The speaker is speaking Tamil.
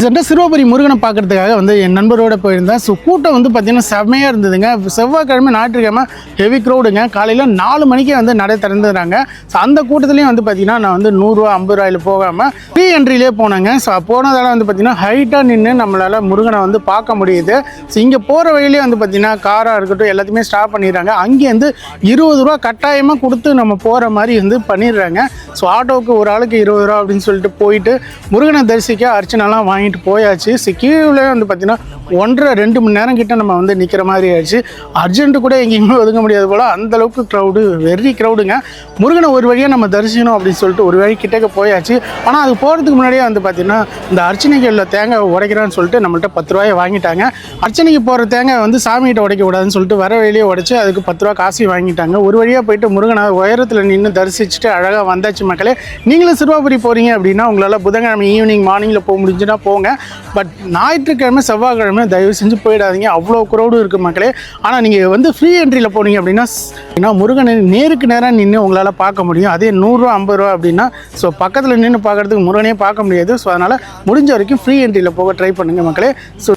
சிறுவாபுரி முருகனை பார்க்கறதுக்காக வந்து என் நண்பரோட போயிருந்தேன். ஸோ கூட்டம் வந்து பார்த்தீங்கன்னா செம்மையாக இருந்ததுங்க. செவ்வாய்க்கிழமை ஞாயிற்றுக்கிழமை ஹெவி க்ரௌடுங்க. காலையில் 4 மணிக்கே வந்து நடை திறந்துடுறாங்க. ஸோ அந்த கூட்டத்துலேயும் வந்து பார்த்தீங்கன்னா நான் வந்து 100 ரூபா 50 ரூபாயில் போகாமல் ஃப்ரீ என்ட்ரிலே போனேங்க. ஸோ போனதால் வந்து பார்த்தீங்கன்னா ஹைட்டாக நின்று நம்மளால் முருகனை வந்து பார்க்க முடியுது. ஸோ இங்கே போகிற வழியிலே வந்து பார்த்தீங்கன்னா காராக இருக்கட்டும் எல்லாத்தையுமே ஸ்டாப் பண்ணிடுறாங்க. அங்கேருந்து 20 ரூபா கட்டாயமாக கொடுத்து நம்ம போகிற மாதிரி வந்து பண்ணிடுறாங்க. ஸோ ஆட்டோவுக்கு ஒரு ஆளுக்கு 20 ரூபா அப்படின்னு சொல்லிட்டு போயிட்டு முருகனை தரிசிக்க அர்ச்சனைலாம் வாங்கிட்டு போயாச்சு. கீழே வந்து பார்த்தீங்கன்னா 1.5-2 மணி நேரம் கிட்ட நம்ம வந்து நிற்கிற மாதிரி ஆயிடுச்சு. அர்ஜென்ட்டு கூட எங்கேயுமே ஒதுங்க முடியாது போல் அந்தளவுக்கு க்ரௌடு, வெரி க்ரௌடுங்க. முருகனை ஒரு வழியாக நம்ம தரிசனம் அப்படின்னு சொல்லிட்டு ஒரு வழி கிட்டக்க போயாச்சு. ஆனால் அது போகிறதுக்கு முன்னாடியே வந்து பார்த்திங்கன்னா இந்த அர்ச்சனைகளில் தேங்காய் உடைக்கிறான்னு சொல்லிட்டு நம்மள்ட்ட 10 ரூபாயை வாங்கிட்டாங்க. அர்ச்சனைக்கு போகிற தேங்காய் வந்து சாமிகிட்ட உடைக்கக்கூடாதுன்னு சொல்லிட்டு வர வழியே உடைச்சு அதுக்கு 10 ரூபா காசு வாங்கிட்டாங்க. ஒரு வழியாக போயிட்டு முருகனை உயரத்தில் நின்று தரிசிச்சுட்டு அழகாக வந்தாச்சு மக்களே. நீங்களும் சிறுவாபுரி போகிறீங்க அப்படின்னா உங்களால் புதன்கிழமை ஈவினிங் மார்னிங்கில் போக முடிஞ்சுன்னா போங்க. பட் ஞாயிற்றுக்கிழமை செவ்வாய்க்கிழமை தயவு செஞ்சு போயிடாதீங்க. அவ்வளோ க்ரௌடு இருக்குது மக்களே. ஆனால் நீங்கள் வந்து ஃப்ரீ என்ட்ரியில் போனீங்க அப்படின்னா முருகனை நேருக்கு நேராக நின்று உங்களால் பார்க்க முடியும். அதே 100 ரூபா 50 ரூபா அப்படின்னா ஸோ பக்கத்தில் நின்று பார்க்குறதுக்கு முருகனே பார்க்க முடியாது. ஸோ அதனால் முடிஞ்ச வரைக்கும் ஃப்ரீ என்ட்ரியில் போக ட்ரை பண்ணுங்கள் மக்களே. ஸோ